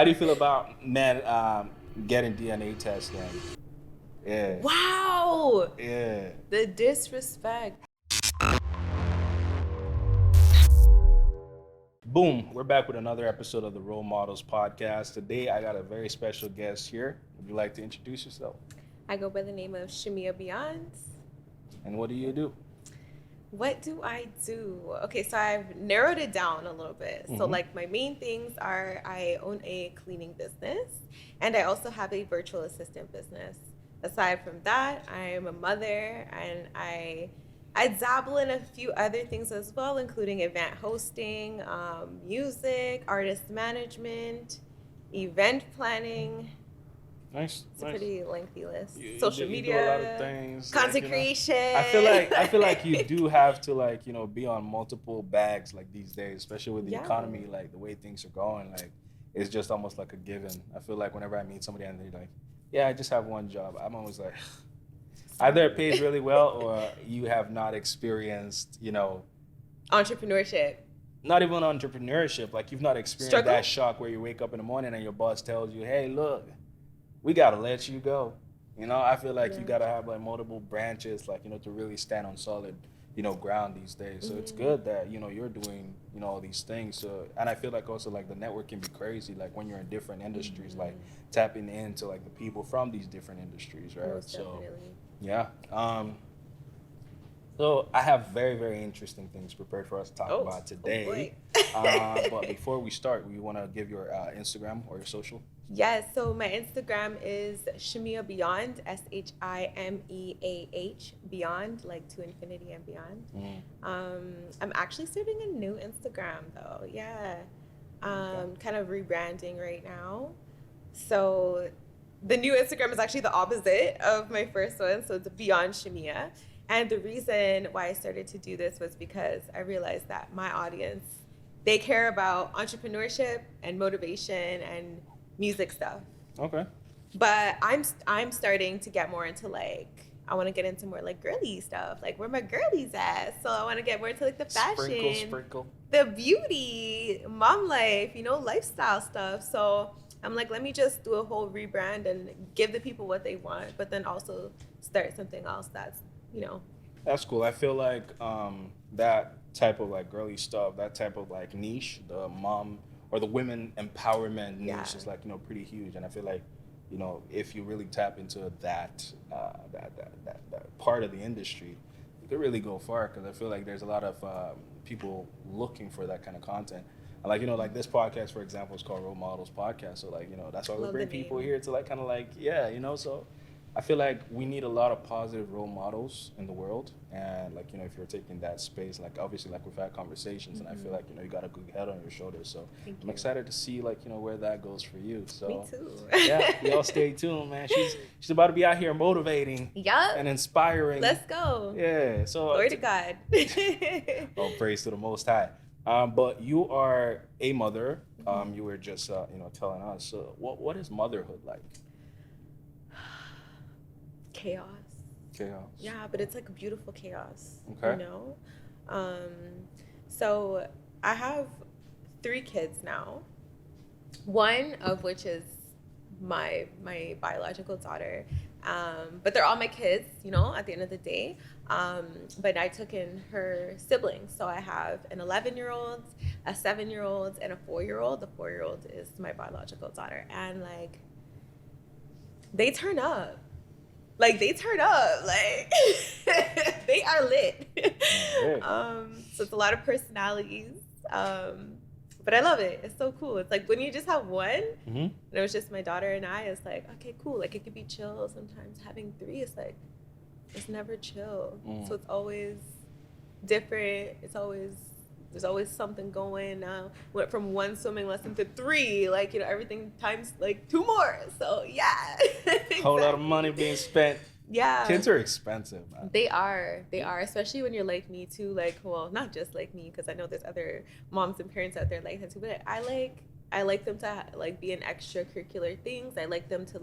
How do you feel about men getting DNA tests then? Yeah. Wow. Yeah. The disrespect. Boom. We're back with another episode of the Role Models Podcast. Today, I got a very special guest here. Would you like to introduce yourself? I go by the name of Shimeah Beyond. And what do you do? What do I do? Okay, so I've narrowed it down a little bit. So like my main things are I own a cleaning business and I also have a virtual assistant business. Aside from that, I am a mother and I dabble in a few other things as well, including event hosting, music, artist management, event planning. Nice. It's a pretty lengthy list. You Social do media, a lot of things. content creation. I feel like you do have to be on multiple bags like these days, especially with the economy, like the way things are going. Like it's just almost like a given. I feel like whenever I meet somebody and they're like, "Yeah, I just have one job," I'm always like, either it pays really well or you have not experienced, entrepreneurship. Not even entrepreneurship. Like you've not experienced that shock where you wake up in the morning and your boss tells you, "Hey, look, we gotta let you go." I feel like you gotta have like multiple branches, to really stand on solid, ground these days. So it's good that, you're doing, all these things. So, and I feel like also like the network can be crazy, like when you're in different industries, like tapping into like the people from these different industries, right? Most definitely. Yeah. So I have very, very interesting things prepared for us to talk about today. But before we start, we want to give your Instagram or your social. Yes, so my Instagram is Shimeah Beyond, SHIMEAH Beyond, like to infinity and beyond. I'm actually starting a new Instagram though. Yeah. Kind of rebranding right now. So the new Instagram is actually the opposite of my first one. So it's Beyond Shimeah. And the reason why I started to do this was because I realized that my audience, they care about entrepreneurship and motivation and music stuff. Okay. But I'm starting to get more into I want to get into more like girly stuff, like where my girlies at. So I want to get more into like the fashion, sprinkle, the beauty, mom life, lifestyle stuff. So I'm like, let me just do a whole rebrand and give the people what they want, but then also start something else that's, That's cool. I feel like that type of like girly stuff, that type of like niche, the mom or the women empowerment niche is like, pretty huge. And I feel like, if you really tap into that part of the industry, you could really go far, because I feel like there's a lot of people looking for that kind of content. And like this podcast, for example, is called Role Models Podcast. So that's why we bring people here to so I feel like we need a lot of positive role models in the world. And if you're taking that space, obviously we've had conversations, and I feel like, you got a good head on your shoulders. So I'm excited to see where that goes for you. So me too. Yeah, y'all stay tuned, man. She's about to be out here motivating and inspiring. Let's go. Yeah. So glory to God. Oh, praise to the Most High. But you are a mother. You were just telling us. So what is motherhood like? Chaos. Yeah, but it's like a beautiful chaos. Okay. So I have 3 kids now. One of which is my biological daughter. But they're all my kids, at the end of the day. But I took in her siblings. So I have an 11-year-old, a 7-year-old, and a 4-year-old. The 4-year-old is my biological daughter. And they turn up. They are lit. So it's a lot of personalities. But I love it. It's so cool. It's like when you just have one, and it was just my daughter and I, it's like, okay, cool. It could be chill. Sometimes having 3, it's like, it's never chill. So it's always different. There's always something going. Went from 1 swimming lesson to 3, everything times 2 more. So yeah. Exactly. Whole lot of money being spent. Yeah. Kids are expensive, man. They are, especially when you're like me too. Not just like me, because I know there's other moms and parents out there like that too. But I like them to be in extracurricular things. I like them to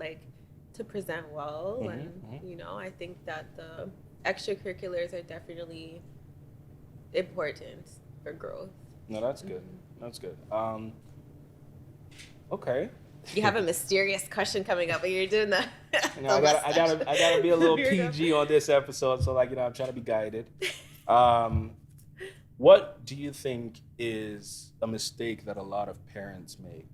present well, and I think that the extracurriculars are definitely important for growth. No, that's good. That's good. Okay. You have a mysterious question coming up, but you're doing the. I gotta be a little PG on this episode, so like I'm trying to be guided. What do you think is a mistake that a lot of parents make,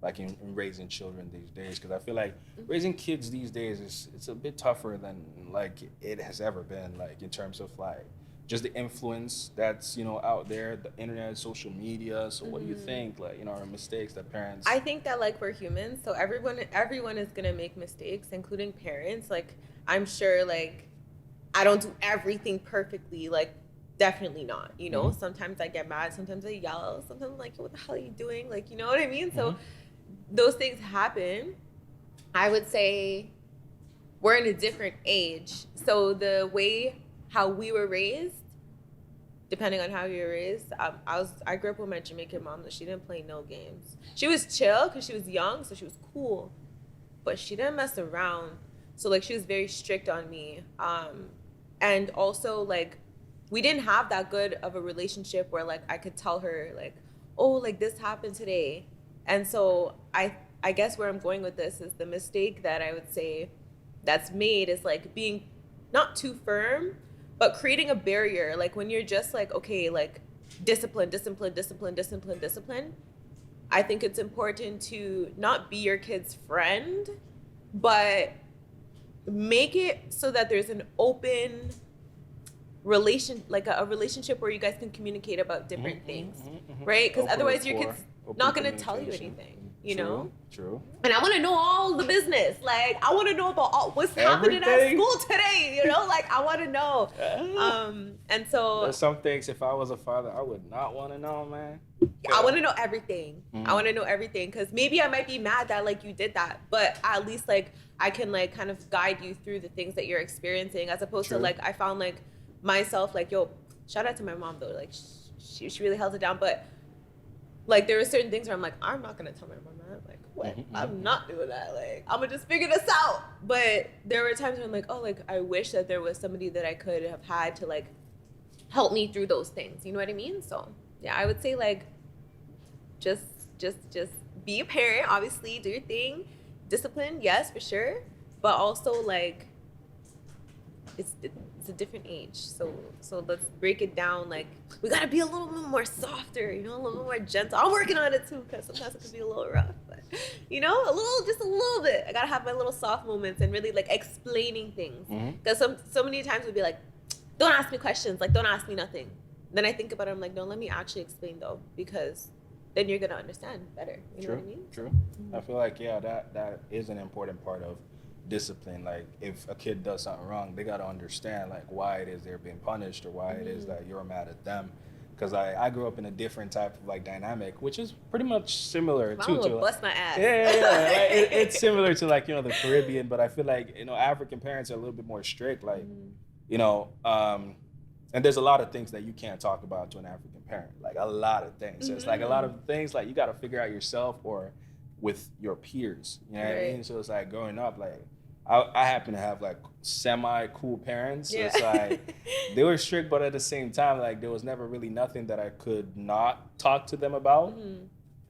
like in raising children these days? Because I feel like raising kids these days it's a bit tougher than like it has ever been, like in terms of like just the influence that's out there, the internet, social media. So what do you think, like are mistakes that parents? I think that like we're humans, so everyone is gonna make mistakes, including parents. Like I'm sure like I don't do everything perfectly, like definitely not. Sometimes I get mad, sometimes I yell, sometimes I'm like, what the hell are you doing? Like, you know what I mean? So those things happen. I would say we're in a different age. So the way how we were raised, depending on how you were raised, I grew up with my Jamaican mom that she didn't play no games. She was chill because she was young, so she was cool, but she didn't mess around. So like she was very strict on me. And also like we didn't have that good of a relationship where like I could tell her like, oh, like this happened today. And so I guess where I'm going with this is the mistake that I would say that's made is like being not too firm, but creating a barrier. Like when you're just like, okay, like discipline. I think it's important to not be your kid's friend, but make it so that there's an open like a relationship where you guys can communicate about different things, right? Because otherwise your kid's not going to tell you anything, True. And I want to know all the business. Like I want to know about what's happening at school today, like I want to know. And so there's some things, if I was a father, I would not want to know, man. I want to know everything. I want to know everything, because maybe I might be mad that like you did that, but at least like I can like kind of guide you through the things that you're experiencing, as opposed to like I found like myself like, yo, shout out to my mom though, like she really held it down, but like there were certain things where I'm like, I'm not gonna tell my mom that, like what? I'm not doing that, like I'm gonna just figure this out. But there were times where I'm like, oh, like I wish that there was somebody that I could have had to like help me through those things, you know what I mean? So yeah, I would say like just be a parent, obviously do your thing, discipline, yes, for sure, but also like it's a different age, so let's break it down. Like we gotta be a little bit more softer, a little bit more gentle. I'm working on it too, because sometimes it can be a little rough, but just a little bit. I gotta have my little soft moments and really like explaining things, because so many times we'd be like, don't ask me questions, like don't ask me nothing. Then I think about it, I'm like, no, let me actually explain though, because then you're gonna understand better. You know what I mean? True. I feel like that is an important part of discipline. Like if a kid does something wrong, they got to understand like why it is they're being punished, or why it is that you're mad at them. Because I grew up in a different type of like dynamic, which is pretty much similar to bust my ass. It's similar to like the Caribbean, but I feel like African parents are a little bit more strict, like and there's a lot of things that you can't talk about to an African parent, like a lot of things. So it's like a lot of things like you got to figure out yourself or with your peers, you know what I mean? So it's like growing up, like I happen to have like semi-cool parents. So it's like they were strict, but at the same time, like there was never really nothing that I could not talk to them about,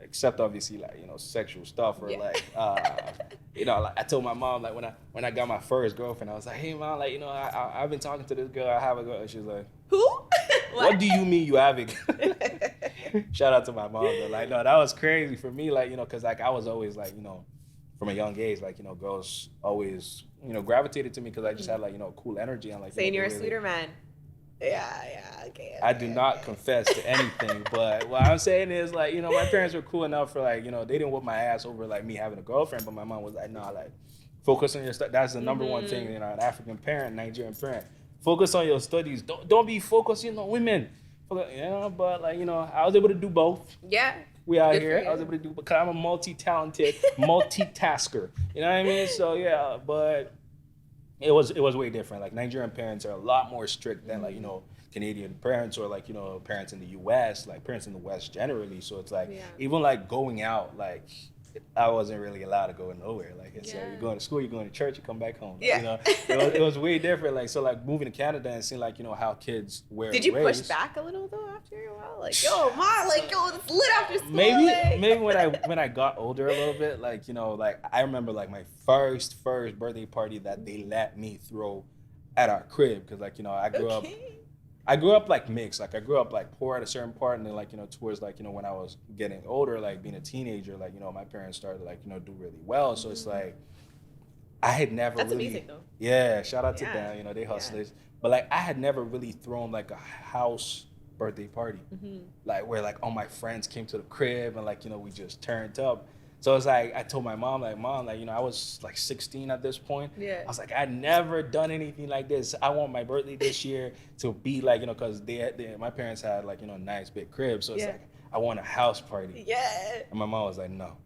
except obviously like sexual stuff, or like like I told my mom, like when I got my first girlfriend, I was like, hey mom, like I've been talking to this girl, I have a girl, and she was like, who? What do you mean you have it? Shout out to my mom though. Like no, that was crazy for me, like because like I was always like from a young age, like girls always gravitated to me because I just had like cool energy, and like saying you're a sweeter man. Yeah, okay. I do not confess to anything, but what I'm saying is like my parents were cool enough for like they didn't whoop my ass over like me having a girlfriend, but my mom was like, nah, like focus on your stuff. That's the number one thing, an African parent, Nigerian parent. Focus on your studies. Don't be focused, women. But like I was able to do both. Yeah. We out here. I was able to do, because I'm a multi-talented multitasker. You know what I mean? So yeah, but it was way different. Like Nigerian parents are a lot more strict than like Canadian parents, or like parents in the U.S. like parents in the West generally. So it's like even like going out, like I wasn't really allowed to go nowhere. Like it's like, you're going to school, you're going to church, you come back home. Yeah. You know, it was way different. Like, so like moving to Canada and seeing like, you know, how kids wear. Did you push back a little though after a while? Like, yo, Ma, like, yo, it's lit after school. Maybe when I got older a little bit, like, you know, like I remember like my first birthday party that they let me throw at our crib, because like, you know, I grew up like mixed. Like I grew up like poor at a certain part, and then like, you know, towards like, you know, when I was getting older, like being a teenager, like, you know, my parents started like, you know, do really well. So it's like I had never That's really amazing though. Yeah, shout out to them, you know, they hustlers. But like I had never really thrown like a house birthday party. Like where like all my friends came to the crib and like, you know, we just turned up. So it's like I told my mom, like, you know, I was like 16 at this point. Yeah. I was like, I'd never done anything like this. I want my birthday this year to be like, you know, because my parents had like, you know, a nice big crib. So it's like, I want a house party. Yeah. And my mom was like, no.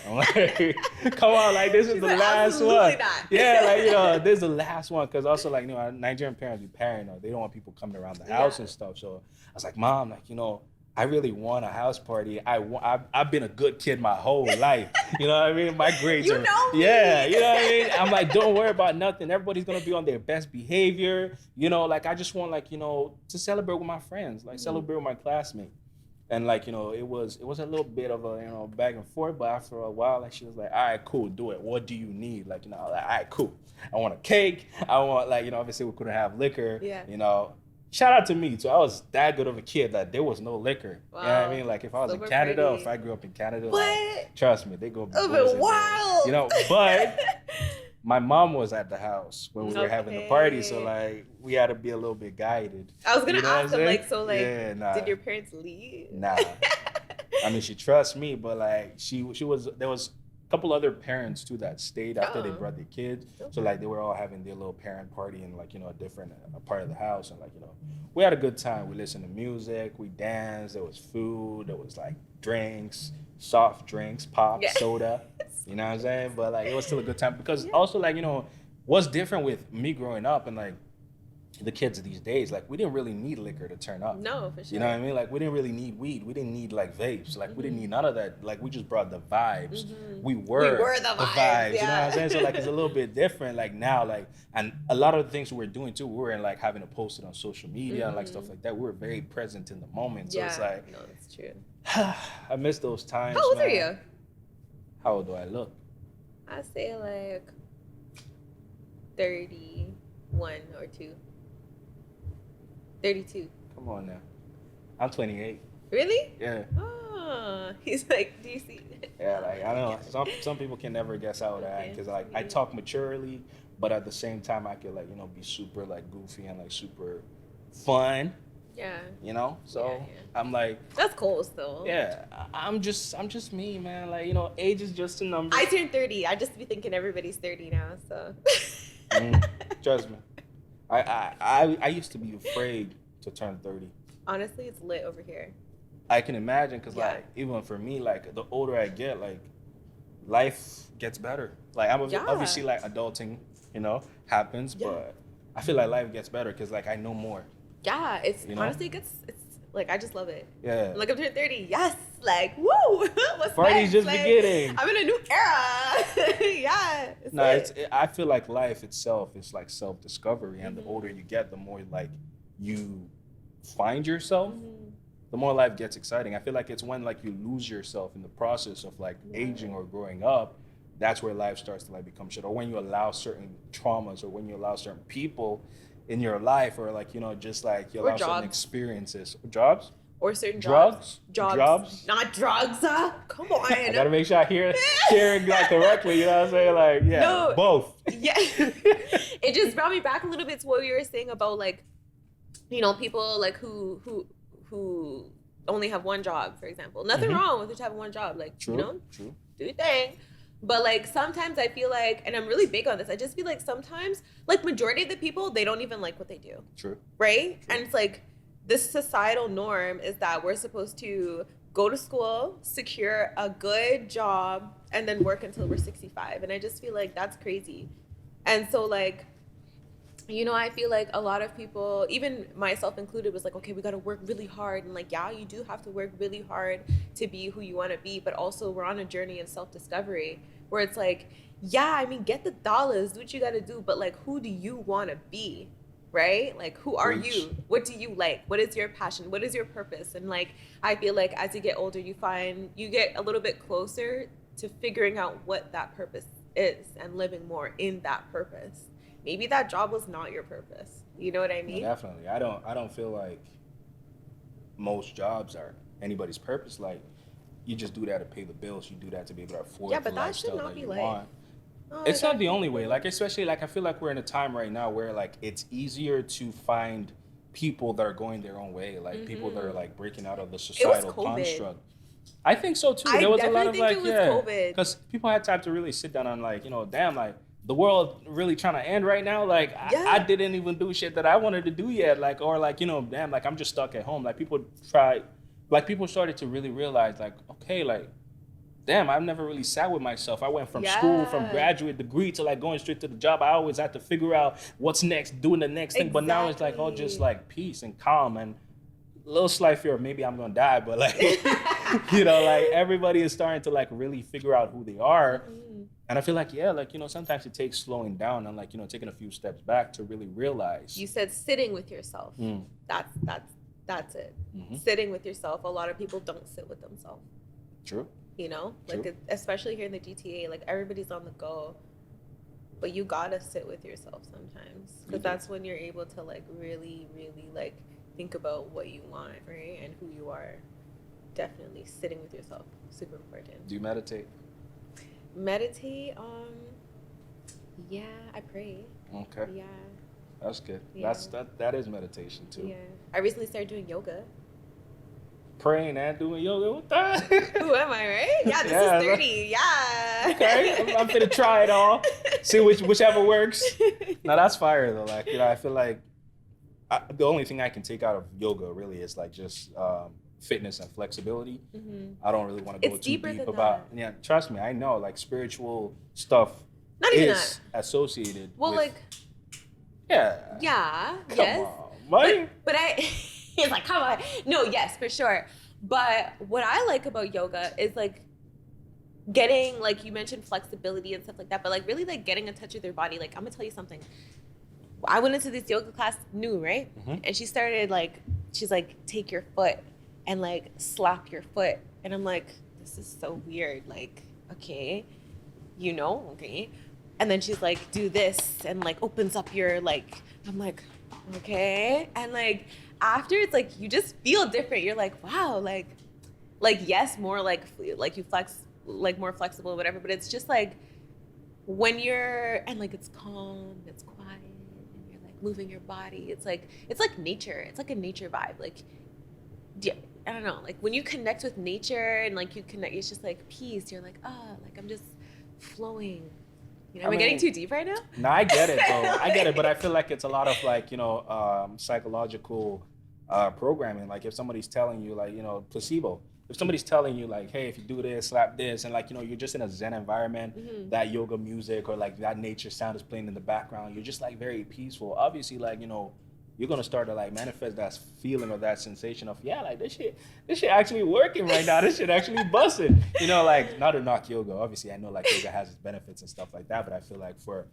I'm like, come on, like this is the last one. Not. Yeah, like, you know, this is the last one. Because also like, you know, Nigerian parents be paranoid. They don't want people coming around the house and stuff. So I was like, Mom, like, you know, I really want a house party. I've been a good kid my whole life. You know what I mean? My grades are. Yeah, you know what I mean? I'm like, don't worry about nothing. Everybody's going to be on their best behavior. You know, like I just want like, you know, to celebrate with my friends, like celebrate with my classmates. And like, you know, it was a little bit of a, you know, back and forth, but after a while, like she was like, all right, cool, do it. What do you need? Like, you know, like, all right, cool. I want a cake. I want like, you know, obviously we couldn't have liquor. Yeah. You know, shout out to me too. I was that good of a kid that there was no liquor. Wow. You know what I mean? Like if I was in Canada, or if I grew up in Canada, like, trust me, they go wild. You know, but my mom was at the house when we were having the party, so like we had to be a little bit guided. I was gonna ask them like, so like, nah. Did your parents leave? Nah. I mean, she trusts me, but like there was a couple other parents too that stayed after they brought their kids. So like they were all having their little parent party in like, you know, a different part of the house, and like, you know, we had a good time. We listened to music, we danced, there was food, there was like drinks, soft drinks, pop, soda. You know what I'm saying? But like it was still a good time, because also like, you know, what's different with me growing up and like the kids these days, like we didn't really need liquor to turn up. No, for sure. You know what I mean? Like we didn't really need weed. We didn't need like vapes. Like we didn't need none of that. Like we just brought the vibes. We were the vibes. Yeah. You know what I'm saying? So like it's a little bit different like now, like, and a lot of the things we were doing too, we were in like having to post it on social media and like stuff like that. We were very present in the moment. So it's like, no, that's true. I miss those times. How old are you? How old do I look? I say like 31 or 2. 32. Come on now. I'm 28. Really? Yeah. Oh, he's like, do you see? Yeah, like I don't know. Some people can never guess how old I am, because like I talk maturely, but at the same time I could like, you know, be super like goofy and like super fun. Yeah. You know, so I'm like, that's cool still. Yeah, I'm just me, man. Like, you know, age is just a number. I turned 30. I just be thinking everybody's 30 now, so. Trust me. I used to be afraid to turn 30. Honestly, it's lit over here. I can imagine, because like even for me, like the older I get, like life gets better. Like I'm obviously like adulting, you know, happens, but I feel like life gets better because like I know more. Yeah, it's honestly it's like I just love it. Yeah. Like I'm turning 30. Yes. Like, woo! What's party's just like, beginning. I'm in a new era. Yeah. I feel like life itself is like self-discovery, and the older you get, the more like you find yourself, the more life gets exciting. I feel like it's when like you lose yourself in the process of like aging or growing up, that's where life starts to like become shit. Or when you allow certain traumas, or when you allow certain people in your life, or like, you know, just like you allow certain experiences. Jobs? Or certain drugs. Jobs. Not drugs. Come on. I gotta make sure I hear it like correctly, you know what I'm saying? Like, yeah, no, both. Yeah. It just brought me back a little bit to what you were saying about like, you know, people like who only have one job, for example. Nothing wrong with just having one job. Like, you know, do your thing. But like sometimes I feel like, and I'm really big on this, I just feel like sometimes, like majority of the people, they don't even like what they do. True. Right? True. And it's like, this societal norm is that we're supposed to go to school, secure a good job, and then work until we're 65. And I just feel like that's crazy. And so like, You know, I feel like a lot of people, even myself included, was like, okay, we got to work really hard. And like, yeah, you do have to work really hard to be who you want to be. But also we're on a journey in self-discovery where it's like, yeah, I mean, get the dollars, do what you got to do. But like, who do you want to be? Right? Like, who are you? What do you like? What is your passion? What is your purpose? And like, I feel like as you get older, you get a little bit closer to figuring out what that purpose is and living more in that purpose. Maybe that job was not your purpose. You know what I mean? No, definitely. I don't feel like most jobs are anybody's purpose. Like, you just do that to pay the bills. You do that to be able to afford the lifestyle that you want. It's not the only way. Like, especially, like, I feel like we're in a time right now where, like, it's easier to find people that are going their own way. Like, people that are, like, breaking out of the societal construct. I think so, too. There was a lot of, like, because people had time to really sit down and, like, you know, damn, like, the world really trying to end right now. Like, I didn't even do shit that I wanted to do yet. Like, or like, you know, damn, like, I'm just stuck at home. Like, people started to really realize, like, okay, like, damn, I've never really sat with myself. I went from school, from graduate degree to like going straight to the job. I always had to figure out what's next, doing the next thing. But now it's like all just like peace and calm and a little slight fear of maybe I'm gonna die. But like, you know, like everybody is starting to like really figure out who they are. And I feel like, yeah, like, you know, sometimes it takes slowing down and like, you know, taking a few steps back to really realize. You said sitting with yourself. That's it. Sitting with yourself. A lot of people don't sit with themselves. True. You know, like especially here in the GTA, like everybody's on the go, but you gotta sit with yourself sometimes because that's when you're able to like really, really like think about what you want, right, and who you are. Definitely sitting with yourself, super important. Do you meditate? Meditate, yeah, I pray. Okay. Yeah. That's good. Yeah. That is meditation too. Yeah. I recently started doing yoga. Praying and doing yoga, what the? Who am I, right? Yeah, this is 30. Yeah. Okay, I'm gonna try it all. See whichever works. Now that's fire though. Like, you know, I feel like the only thing I can take out of yoga really is like just fitness and flexibility. I don't really want to go too deep about. Yeah, trust me, I know like spiritual stuff is associated. Well, with, like. Yeah. Yeah. Come on, Mike. But he's like, come on. No, yes, for sure. But what I like about yoga is like getting, like you mentioned flexibility and stuff like that, but like really like getting in touch with your body. Like, I'm gonna tell you something. I went into this yoga class new, right? And she started like, she's like, take your foot and like slap your foot. And I'm like, this is so weird. Like, okay, you know, okay. And then she's like, do this and like opens up your like, I'm like, okay. And like, after it's like you just feel different. You're like, wow, like yes, more like you flex, like more flexible or whatever, but it's just like when you're and like it's calm, it's quiet, and you're like moving your body. It's like nature. It's like a nature vibe. Like, yeah, I don't know, like when you connect with nature and like you connect, it's just like peace. You're like, like I'm just flowing. You know, am I getting too deep right now? No, I get it, though. I get it, but I feel like it's a lot of like, you know, psychological programming. Like if somebody's telling you like, you know, placebo. If somebody's telling you like, hey, if you do this, slap this, and like, you know, you're just in a Zen environment, that yoga music or like that nature sound is playing in the background, you're just like very peaceful. Obviously, like, you know, you're gonna start to like manifest that feeling or that sensation of, yeah, like this shit actually working right now. This shit actually busting. You know, like not to knock yoga. Obviously, I know like yoga has its benefits and stuff like that, but I feel like for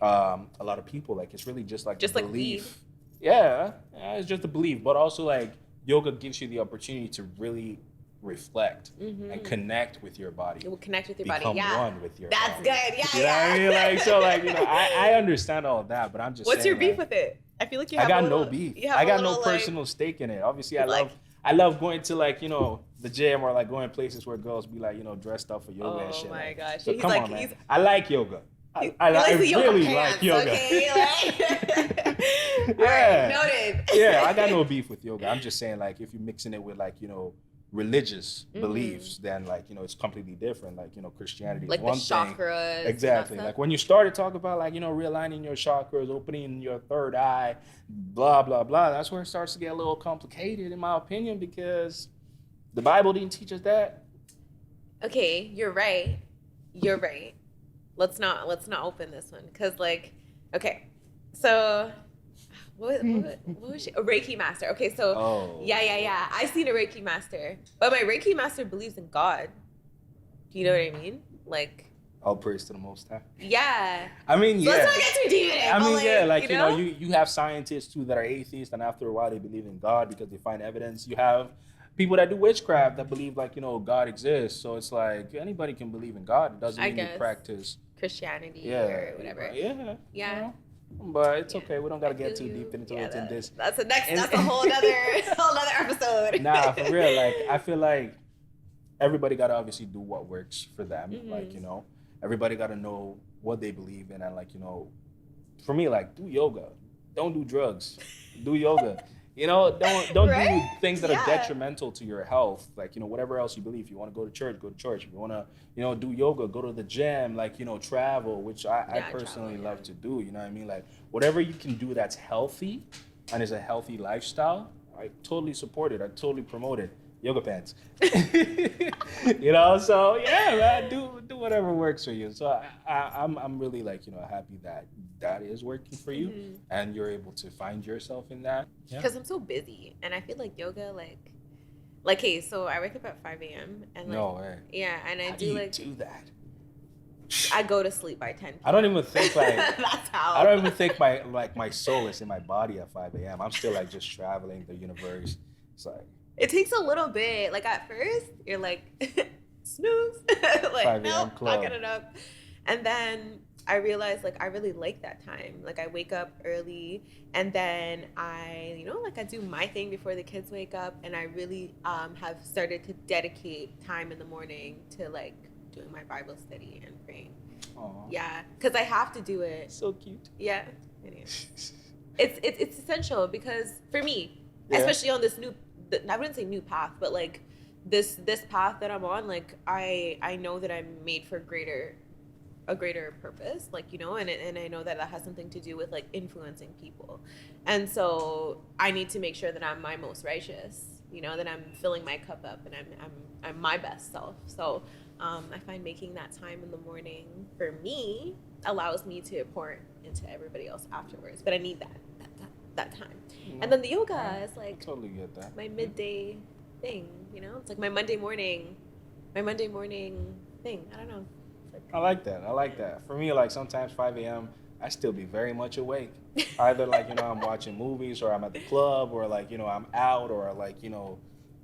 a lot of people, like it's really just like belief. Yeah, it's just a belief, but also like yoga gives you the opportunity to really reflect and connect with your body. It will connect with your body. Become one with your That's body. Good. Yeah, you know what I mean? Like, so like, you know, I understand all of that, but I'm just What's saying, your beef like, with it? I feel like you have I got no beef. I got no personal stake in it. Obviously, I love going to like, you know, the gym or like going places where girls be like, you know, dressed up for yoga and shit. Oh my gosh. So come on, man. I like yoga. I really like yoga. Okay, like. Yeah. All right, noted. Yeah, I got no beef with yoga. I'm just saying, like, if you're mixing it with like, you know, religious beliefs, then like, you know, it's completely different. Like, you know, Christianity is like one the chakras thing. Exactly. Like when you started talking about like, you know, realigning your chakras, opening your third eye, blah, blah, blah, that's where it starts to get a little complicated in my opinion, because the Bible didn't teach us that. Okay, you're right. Let's not open this one. Cause like, okay. So, what was she? A Reiki master. Okay, so yeah. I've seen a Reiki master, but my Reiki master believes in God. Do you know what I mean? Like, all praise to the Most High. Yeah. I mean, so let's not get too deep in it. I mean, like, yeah, like, you know, you have scientists too that are atheists, and after a while they believe in God because they find evidence. You have people that do witchcraft that believe, like, you know, God exists. So it's like anybody can believe in God. It doesn't mean you practice Christianity or whatever. Yeah. You know? But it's okay. We don't gotta get too deep into it in this. That's a whole other episode. Nah, for real. Like, I feel like everybody gotta obviously do what works for them. Like, you know, everybody gotta know what they believe in, and, like, you know, for me, like, do yoga. Don't do drugs. Do yoga. You know, don't do things that are detrimental to your health. Like, you know, whatever else you believe. If you want to go to church, go to church. If you want to, you know, do yoga, go to the gym. Like, you know, travel, which I personally love to do. You know what I mean? Like, whatever you can do that's healthy and is a healthy lifestyle, I totally support it. I totally promote it. Yoga pants. You know, so yeah, man, do whatever works for you. So I'm really, like, you know, happy that is working for you and you're able to find yourself in that. Because I'm so busy and I feel like yoga, like, hey, so I wake up at 5 a.m. and, like, no way. Yeah, and I How do that? I go to sleep by 10 p.m. I don't even think, like, that's how. I don't even think my soul is in my body at 5 a.m. I'm still, like, just traveling the universe. It's like, it takes a little bit. Like, at first, you're like, snooze. Like, 5 no, club. not getting up. And then I realized, like, I really like that time. Like, I wake up early, and then I, you know, like, I do my thing before the kids wake up, and I really have started to dedicate time in the morning to, like, doing my Bible study and praying. Aww. Yeah, because I have to do it. So cute. Yeah, it is. It's essential because for me, especially on this new, I wouldn't say new path, but, like, this path that I'm on, like, I know that I'm made for a greater purpose, like, you know, and I know that has something to do with, like, influencing people, and so I need to make sure that I'm my most righteous, you know, that I'm filling my cup up and I'm my best self. So I find making that time in the morning for me allows me to pour into everybody else afterwards, but I need that time. And then the yoga is, like, I totally get that. My midday thing, you know? It's like my Monday morning thing. I don't know. I like that. For me, like, sometimes 5 a.m., I still be very much awake. Either, like, you know, I'm watching movies, or I'm at the club, or, like, you know, I'm out, or, like, you know,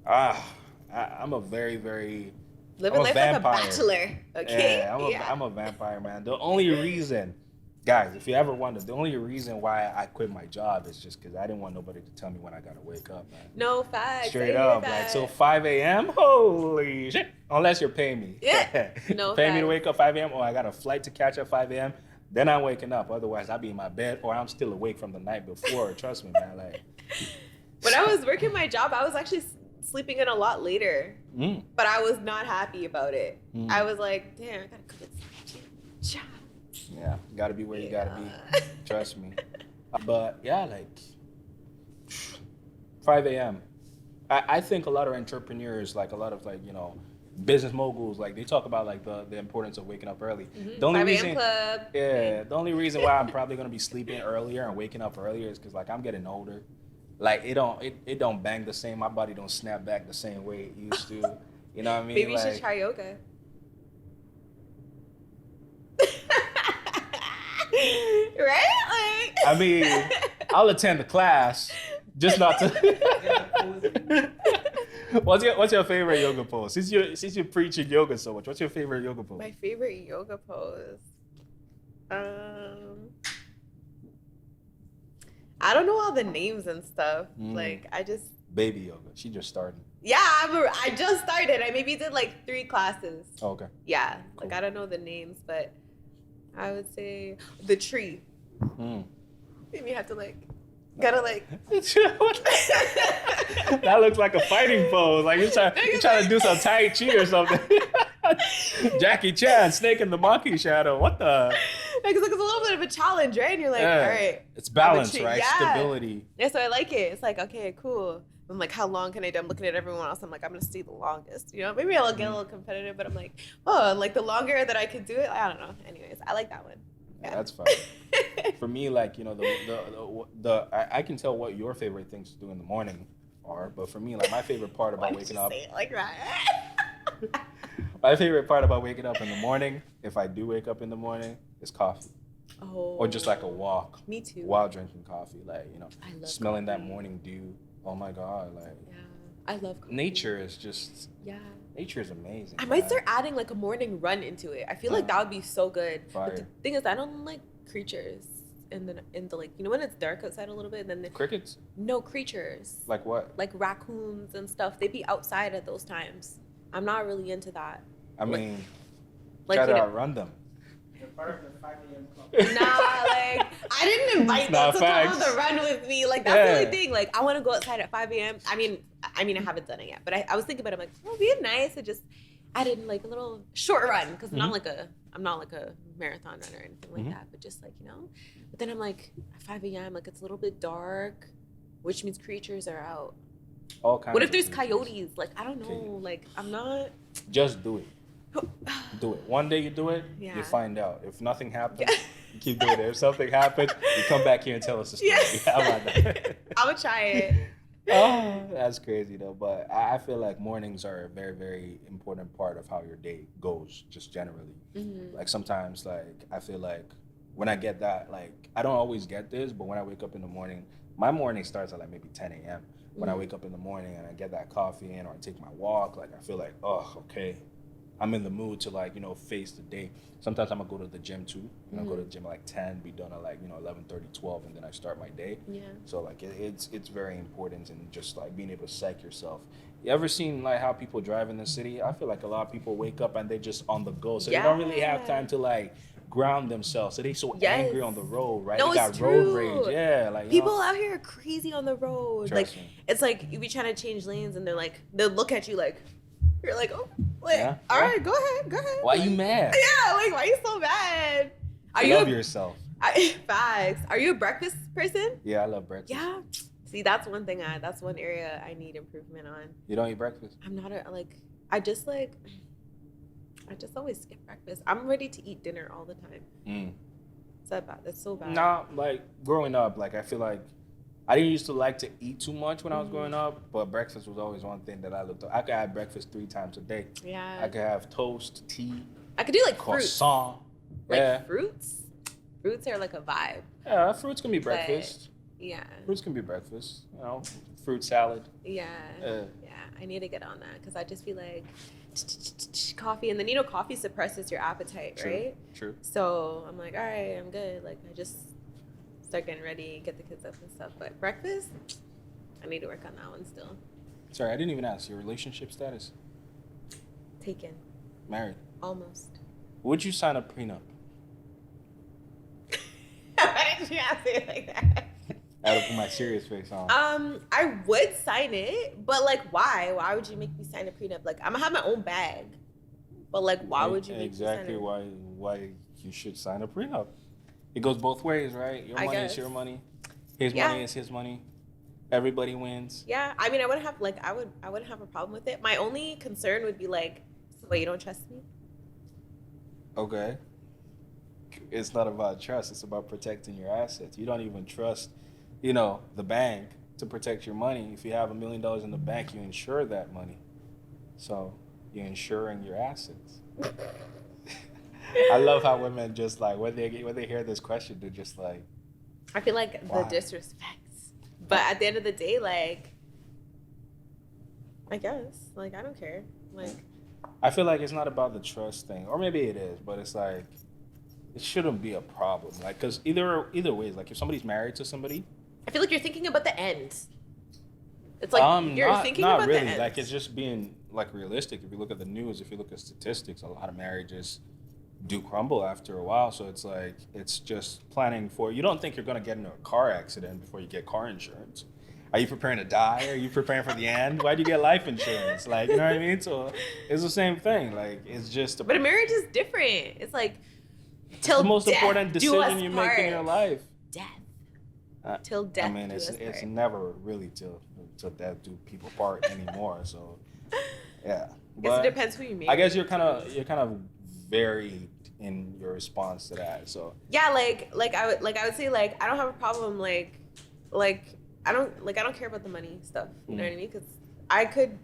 I'm a very, very... Living life like a bachelor, okay? Yeah, I'm a vampire, man. The only reason... Guys, if you ever wonder, the only reason why I quit my job is just because I didn't want nobody to tell me when I gotta wake up, man. No facts. Straight up, like, so 5 a.m. Holy shit! Unless you're paying me. Yeah. No. Pay me to wake up 5 a.m. or I got a flight to catch at 5 a.m. Then I'm waking up. Otherwise, I'll be in my bed or I'm still awake from the night before. Trust me, man. Like, when I was working my job, I was actually sleeping in a lot later, but I was not happy about it. I was like, damn, I gotta go to the job. Yeah, gotta be where you gotta be. Trust me. But yeah, like 5 a.m. I think a lot of entrepreneurs, like a lot of, like, you know, business moguls, like, they talk about, like, the importance of waking up early. The only 5 a.m. reason, club. Yeah, the only reason why I'm probably gonna be sleeping earlier and waking up earlier is because, like, I'm getting older. Like, it don't bang the same. My body don't snap back the same way it used to. You know what I mean? Maybe you should try yoga. Right? Like, I mean, I'll attend the class, just not to. What's your favorite yoga pose? Since you're preaching yoga so much, what's your favorite yoga pose? My favorite yoga pose. I don't know all the names and stuff. Like, I just... Baby yoga. She just started. Yeah, I just started. I maybe did, like, 3 classes. Oh, okay. Yeah. Cool. Like, I don't know the names, but I would say the tree. Maybe you have to, like... Gotta, like... That looks like a fighting pose. Like, you're trying to do some Tai Chi or something. Jackie Chan, Snake in the Monkey Shadow. What the... Because it's a little bit of a challenge, right? And you're like, all right. It's balance, right? Yeah. Stability. Yeah, so I like it. It's like, okay, cool. I'm like, how long can I do? I'm looking at everyone else. I'm like, I'm going to stay the longest. You know, maybe I'll get a little competitive, but I'm like, oh, like the longer that I could do it, I don't know. Anyways, I like that one. That's fine. For me, like, you know, I can tell what your favorite things to do in the morning are, but for me, like, my favorite part about waking up. Say it like that? My favorite part about waking up in the morning, if I do wake up in the morning, is coffee. Oh. Or just like a walk. Me too. While drinking coffee, like, you know, smelling coffee. That morning dew. Oh my God, like. Yeah, I love coffee. Nature is just. Yeah. Nature is amazing. I might start adding like a morning run into it. I feel like that would be so good. Fire. But the thing is, I don't like creatures in the like, you know, when it's dark outside a little bit, and then the crickets. No, creatures. Like what? Like raccoons and stuff. They be outside at those times. I'm not really into that. I mean, like, try to outrun them. They're part of the 5 a.m. club. Nah, like, I didn't invite them to come on the run with me. Like, that's the only thing. Like, I want to go outside at 5 a.m. I mean, I haven't done it yet, but I was thinking about it. I'm like, oh, it'd be nice to just add in like a little short run, because I'm not like a marathon runner or anything like that, but just like, you know. But then I'm like, at 5 a.m., like, it's a little bit dark, which means creatures are out. All kinds. What if there's coyotes? Like, I don't know. Like, I'm not. Just do it. Do it. One day you do it, Yeah. you find out. If nothing happens, you keep doing it. If something happens, you come back here and tell us the story. Yes. How about that? I would try it. Oh, that's crazy though. But I feel like mornings are a very, very important part of how your day goes, just generally. Mm-hmm. Like sometimes, like I feel like when I get that, like I don't always get this, but when I wake up in the morning, my morning starts at like maybe 10 a.m. When I wake up in the morning and I get that coffee in, or I take my walk, like I feel like, oh, okay, I'm in the mood to, like, you know, face the day. Sometimes I'm gonna go to the gym too. You know, go to the gym at like 10, be done at like, you know, 11:30, 12, and then I start my day. Yeah. So like it's very important, and just like being able to psych yourself. You ever seen like how people drive in the city? I feel like a lot of people wake up and they just on the go, so they don't really have time to like ground themselves. So they so angry on the road, right? No, they got it's road true. rage. Yeah, like people out here are crazy on the road. Trust like me. It's like you be trying to change lanes and they'll look at you like, you're like, oh, like, Yeah. all right, go ahead. Why you mad? Yeah, like, why you so mad? Love yourself. Facts. Are you a breakfast person? Yeah, I love breakfast. Yeah. See, that's one thing that's one area I need improvement on. You don't eat breakfast? I'm not I just always skip breakfast. I'm ready to eat dinner all the time. It's that bad. That's so bad. Nah, like growing up, like I feel like I didn't used to like to eat too much when I was growing up, but breakfast was always one thing that I looked at. I could have breakfast 3 times a day. Yeah. I could have toast, tea. I could do like croissant. Like fruits. Fruits are like a vibe. Yeah, fruits can be breakfast. Yeah. Fruits can be breakfast. You know, fruit salad. Yeah. Yeah. I need to get on that, because I just feel like coffee, and then, you know, coffee suppresses your appetite, right? True. So I'm like, all right, I'm good. Like, I just start getting ready, get the kids up and stuff. But breakfast, I need to work on that one still. Sorry, I didn't even ask your relationship status. Taken. Married. Almost. Would you sign a prenup? Why did you ask it like that? I had to put my serious face on. I would sign it, but like, why? Why would you make me sign a prenup? Like, I'm gonna have my own bag, but like, why would you make me sign it? Why you should sign a prenup? It goes both ways, right? Your money is your money. His money is his money. Everybody wins. Yeah, I mean, I wouldn't have a problem with it. My only concern would be like, wait, you don't trust me? Okay. It's not about trust. It's about protecting your assets. You don't even trust, you know, the bank to protect your money. If you have $1 million in the bank, you insure that money. So you're insuring your assets. I love how women just like, when they hear this question, they're just like, I feel like the disrespect. But at the end of the day, like, I guess, like, I don't care. Like, I feel like it's not about the trust thing, or maybe it is, but it's like, it shouldn't be a problem. Like, because either way, like, if somebody's married to somebody, I feel like you're thinking about the end. It's like you're thinking about really. the end. Like, it's just being like realistic. If you look at the news, if you look at statistics, a lot of marriages do crumble after a while. So it's like, it's just planning for, you don't think you're going to get into a car accident before you get car insurance. Are you preparing to die? Are you preparing for the end? Why do you get life insurance? Like, you know what I mean? So it's the same thing. Like, it's just but a marriage is different. It's like, till the most death important decision you part. make in your life. Death. Till death. I mean, it's never really till death do people part anymore. So yeah. I guess it depends who you meet. I guess you're kind of varied in your response to that. So yeah, I would say like I don't have a problem like I don't care about the money stuff. You know what I mean? Because I could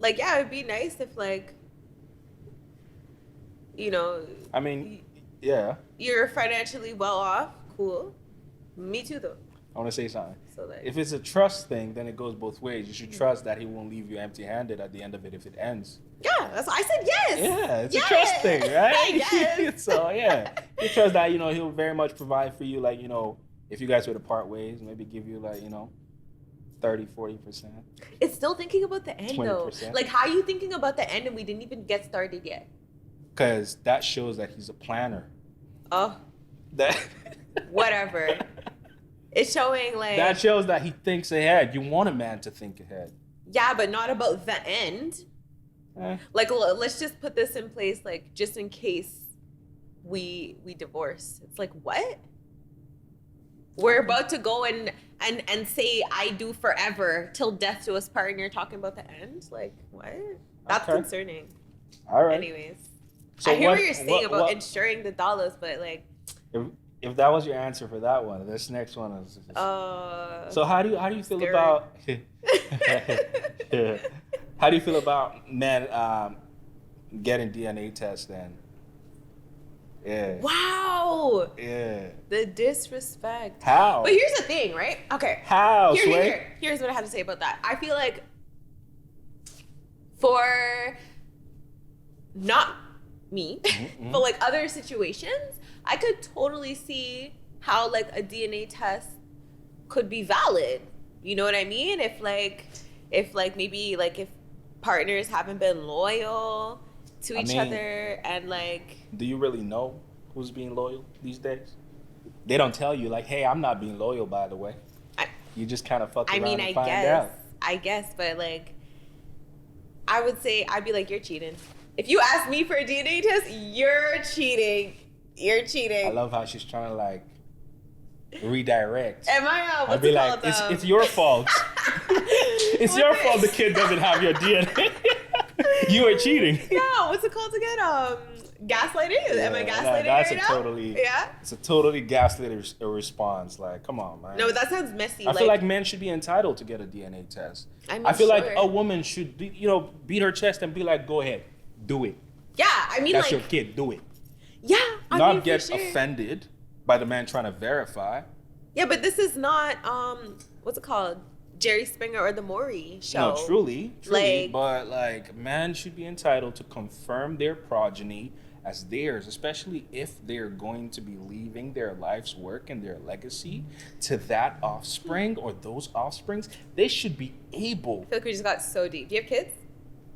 like it would be nice if like I mean, yeah. You're financially well off. Cool. Me too, though. I want to say something. So like, if it's a trust thing, then it goes both ways. You should trust that he won't leave you empty-handed at the end of it if it ends. Yeah, that's what I said. Yes. Yeah, it's a trust thing, right? Yes. So yeah, you trust that he'll very much provide for you. Like if you guys were to part ways, maybe give you like 30-40%. It's still thinking about the end 20%. though. Like, how are you thinking about the end and we didn't even get started yet? Because that shows that he's a planner. Oh. That. Whatever. It's showing like. That shows that he thinks ahead. You want a man to think ahead. Yeah, but not about the end. Like, let's just put this in place, like, just in case we divorce. It's like, what? We're about to go and say I do forever till death do us part, and you're talking about the end? Like, what? That's concerning. All right. Anyways. So I hear what you're saying about insuring the dollars, but like. If that was your answer for that one, this next one is. So how do you feel scary. about? How do you feel about men getting DNA tests then? Yeah. Wow. Yeah. The disrespect. How? But here's the thing, right? Okay. How? Here's what I have to say about that. I feel like for not me, but like other situations, I could totally see how like a DNA test could be valid. You know what I mean? If maybe like if partners haven't been loyal to each other and like. Do you really know who's being loyal these days? They don't tell you like, hey, I'm not being loyal, by the way. You just kind of fuck around and find out. I guess, but like, I would say I'd be like, you're cheating. If you ask me for a DNA test, you're cheating. You're cheating. I love how she's trying to like redirect. Am I? I'd be like, it's your fault. It's your fault the kid doesn't have your DNA. You are cheating. Yeah, what's it called again? Gaslighting? Am I gaslighting right now? It's a totally gaslighting response. Like, come on, man. No, that sounds messy. I feel like men should be entitled to get a DNA test. I feel like a woman should, beat her chest and be like, go ahead, do it. Yeah, I mean, that's your kid, do it. Yeah, not get offended by the man trying to verify. Yeah, but this is not what's it called? Jerry Springer or the Maury show. No, truly, but like, man should be entitled to confirm their progeny as theirs, especially if they're going to be leaving their life's work and their legacy to that offspring or those offsprings. They should be able. I feel like we just got so deep. Do you have kids?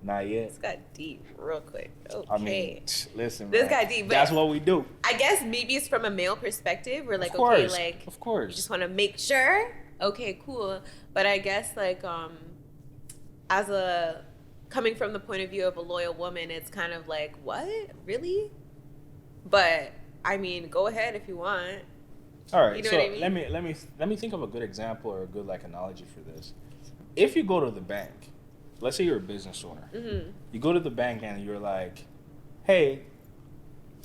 Not yet. This got deep real quick. Okay. I mean, listen, this got deep. But that's what we do. I guess maybe it's from a male perspective. We're like, of course, okay, like, of course, you just want to make sure. Okay, cool. But I guess like, as a coming from the point of view of a loyal woman, it's kind of like, what, really? But I mean, go ahead if you want. All right. You know so what I mean? let me think of a good example or a good like analogy for this. If you go to the bank. Let's say you're a business owner. Mm-hmm. You go to the bank and you're like, hey,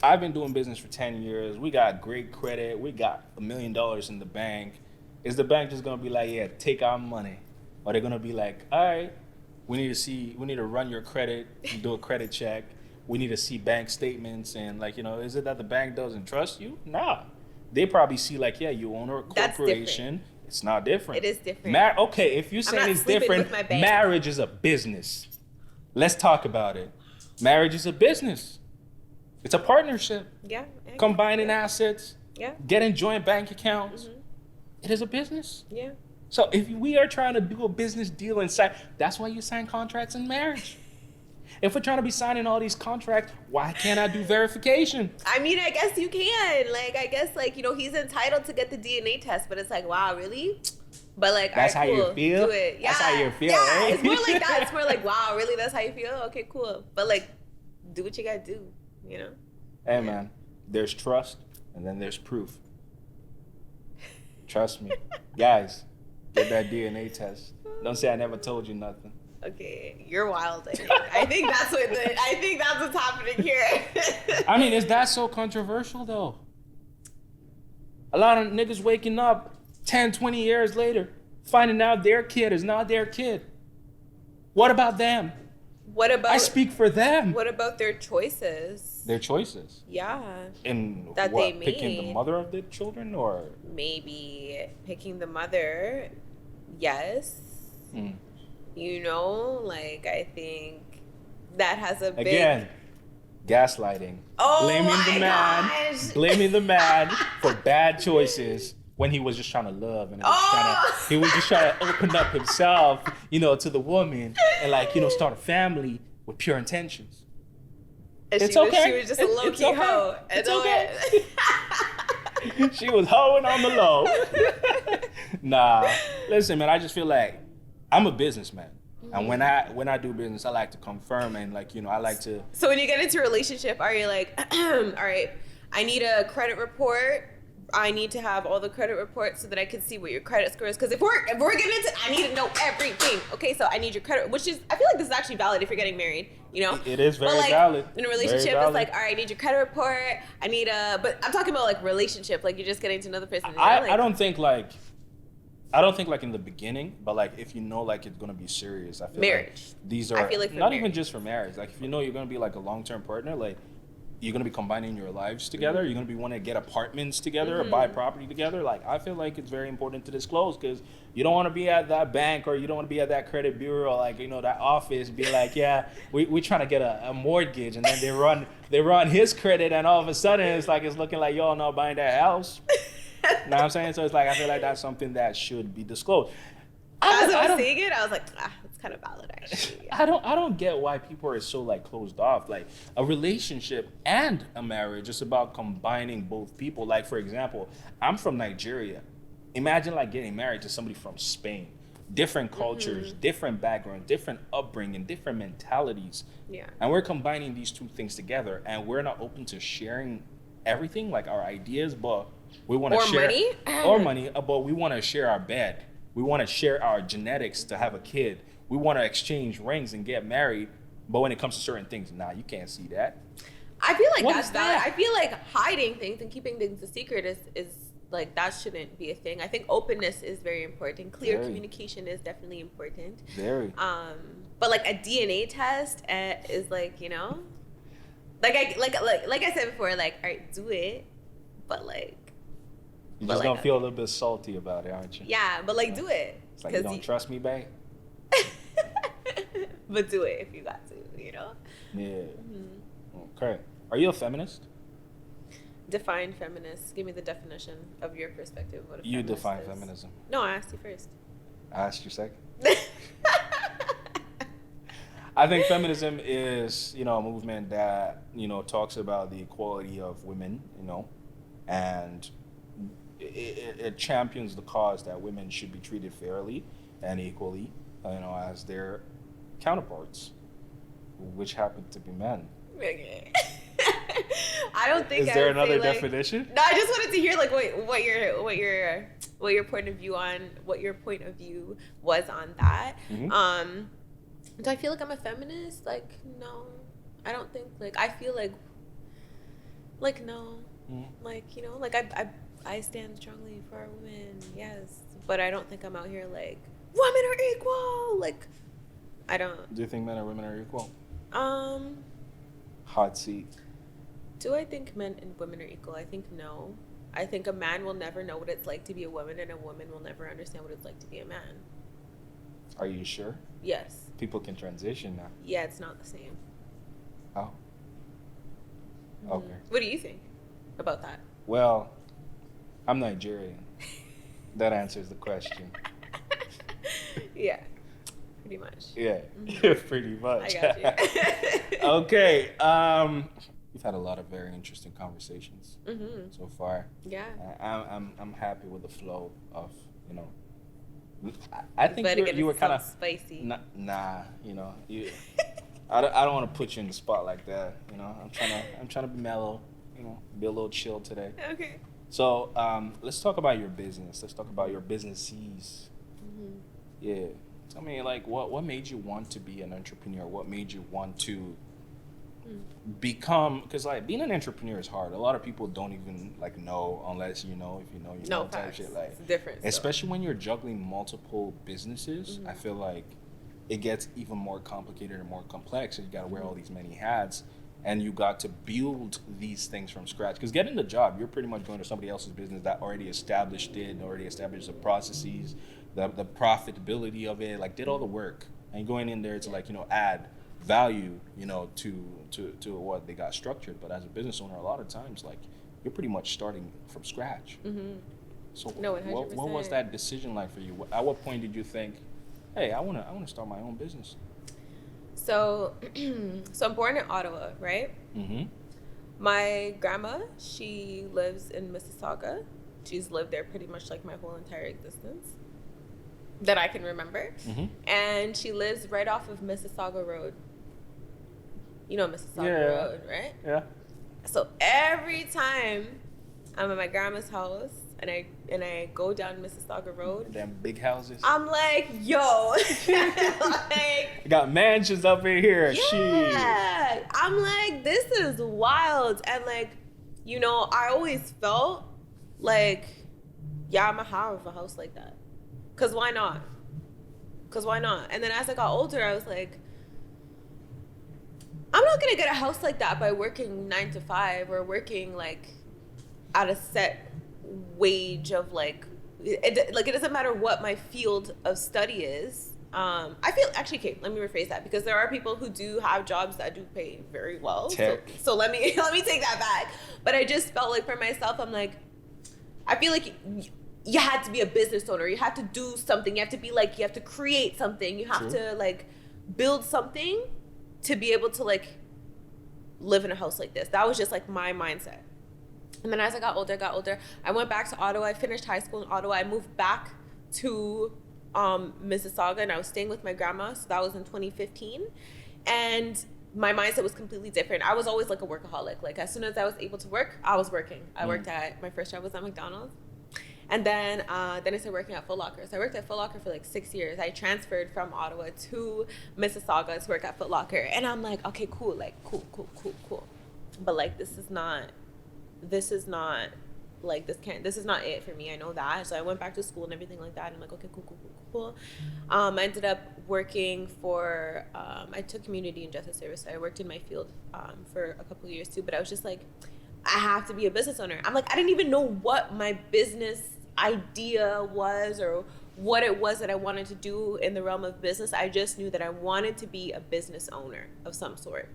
I've been doing business for 10 years. We got great credit. We got $1 million in the bank. Is the bank just going to be like, yeah, take our money? Or they're going to be like, all right, we need to run your credit and do a credit check. We need to see bank statements. And like, is it that the bank doesn't trust you? Nah. They probably see like, yeah, you own a corporation. It's not different. It is different. Okay, if you're saying it's different, marriage is a business. Let's talk about it. Marriage is a business. It's a partnership. Yeah. Combining assets. Yeah. Getting joint bank accounts. Mm-hmm. It is a business. Yeah. So if we are trying to do a business deal inside, that's why you sign contracts in marriage. If we're trying to be signing all these contracts, why can't I do verification? I mean, I guess you can. Like, I guess, like, he's entitled to get the DNA test, but it's like, wow, really? But, like, that's all right, how cool. you feel? Do it. Yeah. That's how you feel, yeah, right? It's more like that. It's more like, wow, really? That's how you feel? Okay, cool. But, like, do what you got to do, Hey, man, there's trust, and then there's proof. Trust me. Guys, get that DNA test. Don't say I never told you nothing. Okay, you're wild. I think that's what's happening here. I mean, is that so controversial though? A lot of niggas waking up 10, 20 years later, finding out their kid is not their kid. What about them? I speak for them. What about their choices? Their choices? Yeah. In that what? They made. Picking the mother of the children, or maybe picking the mother? Yes. You know, like, I think that has a big... Again, gaslighting. Oh, Blaming the man for bad choices when he was just trying to love and he was just trying to open up himself, you know, to the woman and, like, you know, start a family with pure intentions. And it's okay. She was just a low-key hoe. It's okay. She was hoeing on the low. Nah, listen, man, I just feel like I'm a businessman. And when I do business, I like to confirm and, like, you know, I like to... So when you get into a relationship, are you like, all right, I need a credit report. I need to have all the credit reports so that I can see what your credit score is. Because if we're getting into, I need to know everything. Okay, so I need your credit, which is, I feel like this is actually valid if you're getting married, you know? It is very like, valid. In a relationship, it's like, all right, I need your credit report. I need but I'm talking about, like, relationship, like you're just getting to know the person. You know? I don't think like in the beginning, but, like, if you know, like, it's gonna be serious, I feel marriage. Like these are not even just for marriage. Like, if you know you're gonna be, like, a long-term partner, like, you're gonna be combining your lives together. You're gonna be wanting to get apartments together or buy property together. Like, I feel like it's very important to disclose, because you don't want to be at that bank or you don't want to be at that credit bureau, like, you know, that office, be like, yeah, we trying to get a mortgage, and then they run his credit, and all of a sudden it's like it's looking like y'all not buying that house. You know what I'm saying? So it's like, I feel like that's something that should be disclosed. As I was saying it, I was like, it's kind of valid, actually. Yeah. I don't get why people are so, like, closed off. Like, a relationship and a marriage is about combining both people. Like, for example, I'm from Nigeria. Imagine, like, getting married to somebody from Spain. Different cultures, different backgrounds, different upbringing, different mentalities. Yeah. And we're combining these two things together, and we're not open to sharing everything, like our ideas, but we want to share money, but we want to share our bed. We want to share our genetics to have a kid. We want to exchange rings and get married. But when it comes to certain things, you can't see that. I feel like that's valid. I feel like hiding things and keeping things a secret is like, that shouldn't be a thing. I think openness is very important. Clear communication is definitely important. Very. But, like, a DNA test is, like, you know, like I said before, like, all right, do it, but, like, you just don't feel a little bit salty about it, aren't you? Yeah, but, like, do it. It's like, you don't trust me, babe? But do it if you got to, you know? Yeah. Okay. Are you a feminist? Define feminist. Give me the definition of your perspective. What a you feminist define is. feminism. No, I asked you first. I asked you second. I think feminism is, you know, a movement that, you know, talks about the equality of women, you know, and it champions the cause that women should be treated fairly and equally, you know, as their counterparts, which happen to be men. Okay. I don't think. Is there another definition? No, I just wanted to hear, like, what your point of view was on that. Do I feel like I'm a feminist? Like, no, I don't think. Like, I feel like no, like, you know, like I stand strongly for our women, yes, but I don't think I'm out here like, women are equal. Like, I don't. Do you think men and women are equal? Hot seat. Do I think men and women are equal? I think no. I think a man will never know what it's like to be a woman, and a woman will never understand what it's like to be a man. Are you sure? Yes. People can transition now. Yeah, it's not the same. Oh. Okay. What do you think about that? Well, I'm Nigerian. That answers the question. Yeah, pretty much. Yeah, pretty much. I got you. Okay. We've had a lot of very interesting conversations so far. Yeah. I'm happy with the flow of, you know. I think you were kind of spicy. Nah, you know, I don't want to put you in the spot like that. You know, I'm trying to be mellow. You know, be a little chill today. Okay. So let's talk about your business. Let's talk about your businesses. Yeah. Tell me, like, what made you want to be an entrepreneur? What made you want to become, because like being an entrepreneur is hard. A lot of people don't even like know unless you know. If you know, you know, type shit. Like, it's different. Especially when you're juggling multiple businesses, I feel like it gets even more complicated and more complex. And you got to wear all these many hats, and you got to build these things from scratch. Because getting the job, you're pretty much going to somebody else's business that already established the processes, the profitability of it, like did all the work, and going in there to like, you know, add value, you know, to what they got structured. But as a business owner, a lot of times, like, you're pretty much starting from scratch. So No, what was that decision like for you? At what point did you think, hey, I want to start my own business? So I'm born in Ottawa, right? My grandma, she lives in Mississauga. She's lived there pretty much like my whole entire existence that I can remember. And she lives right off of Mississauga Road. You know Mississauga Road, right? Yeah. So every time I'm at my grandma's house and I go down Mississauga Road, Damn big houses. I'm like, yo, like, You got mansions up in here. yeah. I'm like, this is wild. And like, you know, I always felt like, yeah, I'm gonna have a house like that. Cause why not? And then as I got older, I was like, I'm not gonna get a house like that by working 9 to 5 or working like at a set wage of like it doesn't matter what my field of study is. I feel actually, okay, let me rephrase that, because there are people who do have jobs that do pay very well. So let me take that back. But I just felt like for myself, I'm like, I feel like you had to be a business owner. You have to do something. You have to be like, you have to create something. You have to like build something to be able to like live in a house like this. That was just like my mindset. And then as I got older, I went back to Ottawa. I finished high school in Ottawa. I moved back to Mississauga, and I was staying with my grandma. So that was in 2015. And my mindset was completely different. I was always like a workaholic. Like as soon as I was able to work, I was working. I worked at, my first job was at McDonald's. And then I started working at Foot Locker. So I worked at Foot Locker for like 6 years. I transferred from Ottawa to Mississauga to work at Foot Locker. And I'm like, okay, cool. Like, cool. But like, this is not it for me. I know that. So I went back to school and everything like that. And I'm like, okay, cool. I ended up working for, I took community and justice service. So I worked in my field for a couple of years too. But I was just like, I have to be a business owner. I'm like, I didn't even know what my business idea was or what it was that I wanted to do in the realm of business. I just knew that I wanted to be a business owner of some sort,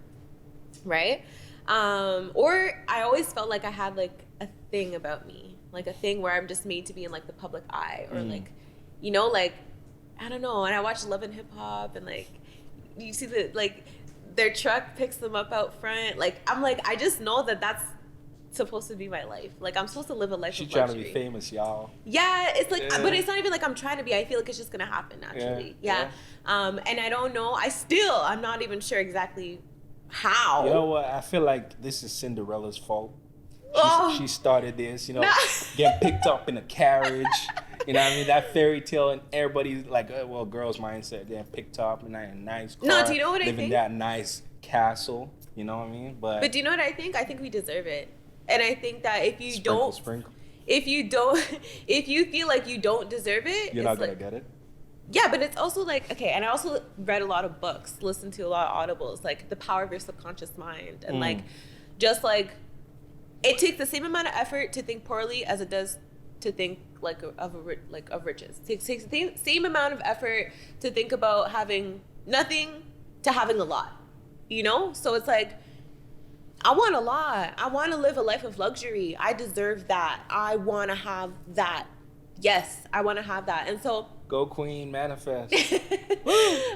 right? Or I always felt like I had like a thing about me, like a thing where I'm just made to be in like the public eye, or like, you know, like, I don't know. And I watch Love and Hip Hop, and like, you see the, like, their truck picks them up out front. Like, I'm like, I just know that that's supposed to be my life. Like, I'm supposed to live a life of luxury. She's trying to be famous, y'all. Yeah, it's like, but it's not even like I'm trying to be. I feel like it's just gonna happen naturally. Yeah. And I don't know. I'm not even sure exactly how. You know what? I feel like this is Cinderella's fault. She started this, you know, getting picked up in a carriage. You know what I mean? That fairy tale, and everybody's like, well, girls' mindset, getting picked up in a nice car. No, do you know what I think? Living that nice castle. You know what I mean? But do you know what I think? I think we deserve it. And I think that if you sprinkle. if you feel like you don't deserve it, you're not gonna get it. Yeah, but it's also like, okay, and I also read a lot of books, listened to a lot of audibles, like The Power of Your Subconscious Mind, and like, just like, it takes the same amount of effort to think poorly as it does to think like of riches. It takes the same amount of effort to think about having nothing to having a lot, you know? So it's like, I want a lot. I want to live a life of luxury. I deserve that. I want to have that. Yes, I want to have that. And so, go queen, manifest.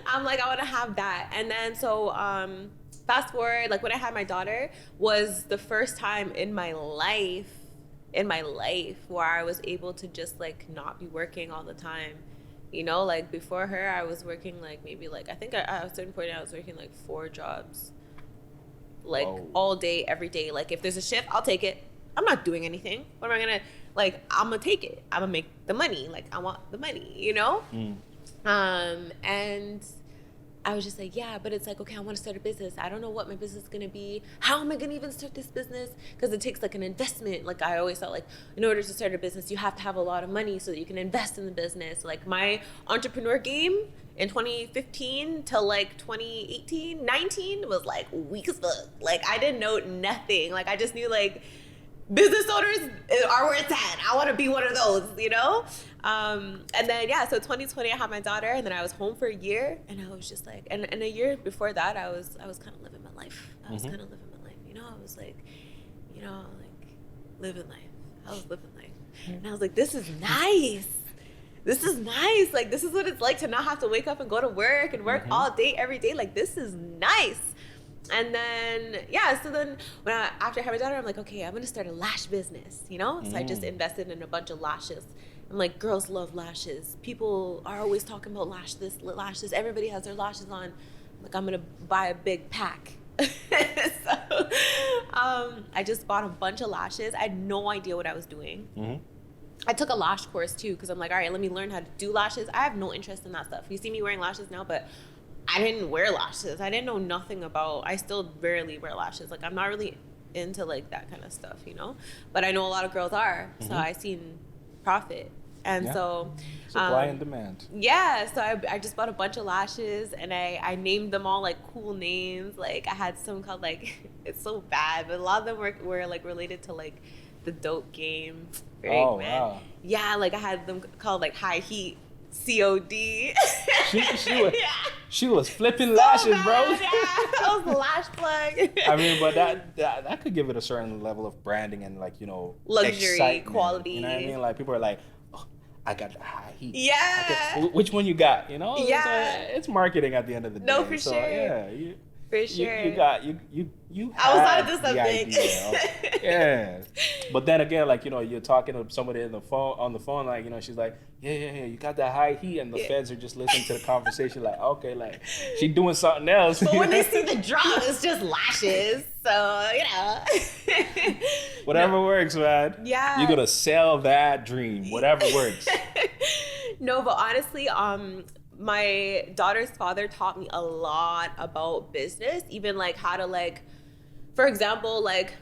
I'm like, I want to have that. And then so fast forward, like when I had my daughter, was the first time in my life where I was able to just like not be working all the time. You know, like before her, I was working like maybe like, I think at a certain point I was working like 4 jobs, like all day, every day. Like if there's a shift, I'll take it. I'm not doing anything. What am I gonna, like, I'm gonna take it. I'm gonna make the money. Like, I want the money, you know? And I was just like, yeah, but it's like, okay, I want to start a business. I don't know what my business is going to be. How am I going to even start this business? Because it takes like an investment. Like I always thought like in order to start a business, you have to have a lot of money so that you can invest in the business. Like my entrepreneur game in 2015 till like 2018, 19 was like weak as fuck. Like I didn't know nothing. Like I just knew like business owners are where it's at. I want to be one of those, you know? And then, yeah, so 2020, I had my daughter, and then I was home for a year, and I was just like, and a year before that, I was kind of living my life. I was kind of living my life, you know? I was like, you know, like, living life. I was living life. And I was like, this is nice. This is nice. Like, this is what it's like to not have to wake up and go to work and work all day, every day. Like, this is nice. And then, yeah, so then after I had my daughter, I'm like, okay, I'm going to start a lash business, you know? So I just invested in a bunch of lashes. I'm like, girls love lashes. People are always talking about lash this. Everybody has their lashes on. I'm like, I'm going to buy a big pack. So I just bought a bunch of lashes. I had no idea what I was doing. I took a lash course too because I'm like, all right, let me learn how to do lashes. I have no interest in that stuff. You see me wearing lashes now, but I didn't wear lashes. I didn't know nothing about, I still rarely wear lashes. Like I'm not really into like that kind of stuff, you know? But I know a lot of girls are. So I seen Prophett. And so supply and demand. Yeah, so I just bought a bunch of lashes and I named them all like cool names. Like I had some called like it's so bad, but a lot of them were like related to like the dope game. Wow. Yeah, like I had them called like High Heat COD. She was flipping lashes, bad, bro. Yeah, that was the lash plug. I mean, but that could give it a certain level of branding and like, you know, luxury, excitement. quality. You know what I mean? Like people are like, oh, I got the high heat. Yeah. Which one you got? You know? Yeah. It's marketing at the end of the day. No, for so, sure. Yeah. For sure. You I was had not just the idea. Yeah. But then again, like, you know, you're talking to somebody on the phone, like, you know, she's like, yeah, you got that high heat, and the feds are just listening to the conversation, like, okay, like, she doing something else. But when they see the drop, it's just lashes. So, you know. Whatever works, man. Yeah. You're gonna sell that dream. Whatever works. No, but honestly, my daughter's father taught me a lot about business, even like how to like, for example, like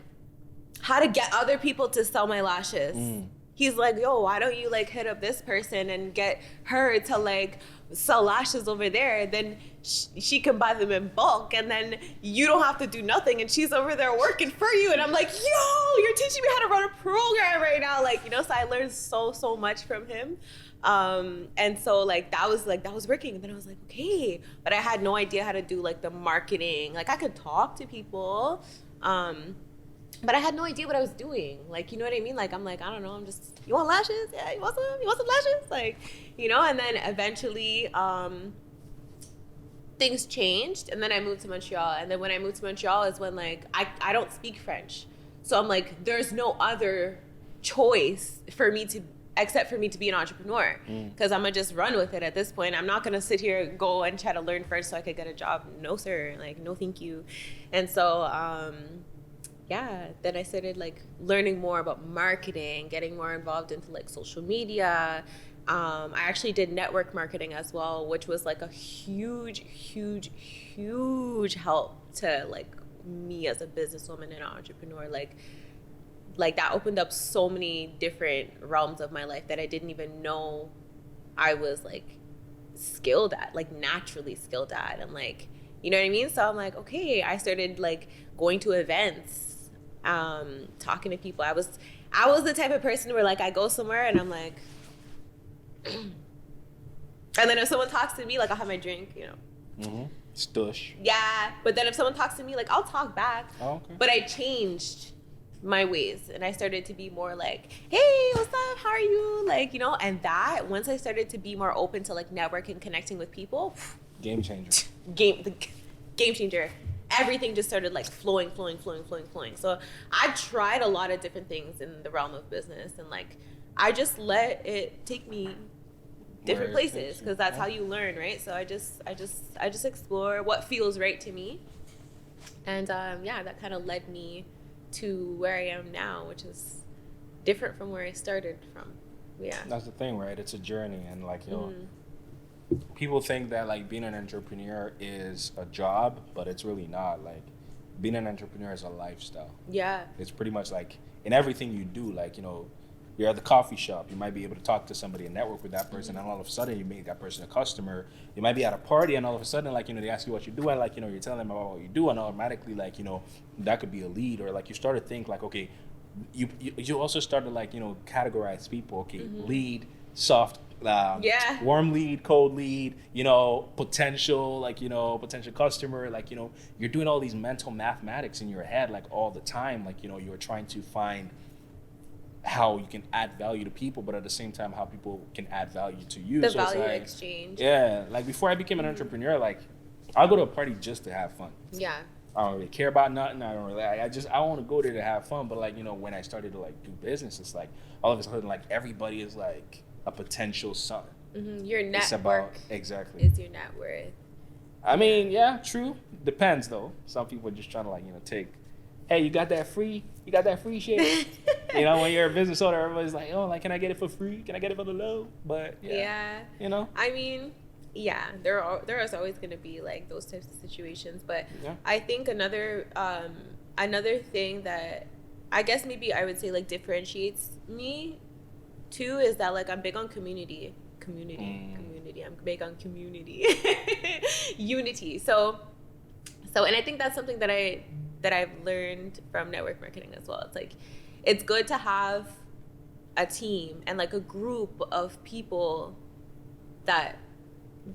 how to get other people to sell my lashes. He's like, yo, why don't you like hit up this person and get her to like sell lashes over there? Then she can buy them in bulk and then you don't have to do nothing and she's over there working for you. And I'm like, yo, you're teaching me how to run a program right now. Like, you know, so I learned so much from him. And so like that was working. And then I was like, okay, but I had no idea how to do like the marketing. Like I could talk to people, but I had no idea what I was doing. Like, you know what I mean? Like, I'm like, I don't know. I'm just, you want lashes? Yeah, you want some? You want some lashes? Like, you know, and then eventually, things changed. And then I moved to Montreal. And then when I moved to Montreal is when like, I don't speak French. So I'm like, there's no other choice for me to, except for me to be an entrepreneur. Because I'm gonna just run with it at this point. I'm not gonna sit here, go and try to learn French so I could get a job. No, sir. Like, no, thank you. And so, yeah, then I started like learning more about marketing, getting more involved into like social media. I actually did network marketing as well, which was like a huge help to like me as a businesswoman and an entrepreneur. Like that opened up so many different realms of my life that I didn't even know I was like skilled at, like naturally skilled at. And like, you know what I mean? So I'm like, okay, I started like going to events, talking to people. I was the type of person where like I go somewhere and I'm like, and then if someone talks to me, like I'll have my drink, you know. Stush. Yeah, but then if someone talks to me, like I'll talk back. Oh, okay. But I changed my ways and I started to be more like, hey, what's up? How are you? Like, you know, and that once I started to be more open to like networking, connecting with people, game changer. Game changer. Everything just started like flowing. So I tried a lot of different things in the realm of business and like I just let it take me different places because that's how you learn, right? So I just explore what feels right to me. And yeah, that kind of led me to where I am now, which is different from where I started from. Yeah. That's the thing, right? It's a journey, and like, you know, people think that like being an entrepreneur is a job, but it's really not. Like being an entrepreneur is a lifestyle. Yeah. It's pretty much like in everything you do, like, you know, you're at the coffee shop, you might be able to talk to somebody and network with that person, and all of a sudden you make that person a customer. You might be at a party and all of a sudden, like, you know, they ask you what you do, and like, you know, you're telling them about what you do, and automatically, like, you know, that could be a lead. Or like you start to think like, okay, you also start to like, you know, categorize people. Okay, lead, soft, warm lead, cold lead, you know, potential, like, you know, potential customer, like, you know, you're doing all these mental mathematics in your head like all the time. Like, you know, you're trying to find how you can add value to people, but at the same time how people can add value to you. The so value it's like, exchange. Yeah, like before I became an entrepreneur, like I'll go to a party just to have fun. Yeah. I don't really care about nothing. I don't really. I want to go there to have fun. But like, you know, when I started to like do business, it's like all of a sudden like everybody is like a potential son. Your network exactly is your net worth. I mean, yeah, true. Depends though. Some people are just trying to like, you know, take. Hey, you got that free shit. You know, when you're a business owner, everybody's like, oh, like, can I get it for free? Can I get it for the low? But yeah. You know. I mean. Yeah, there is always going to be like those types of situations, but I think another thing that I guess maybe I would say like differentiates me too is that like I'm big on community. I'm big on community, unity. So, and I think that's something that I've learned from network marketing as well. It's like it's good to have a team and like a group of people that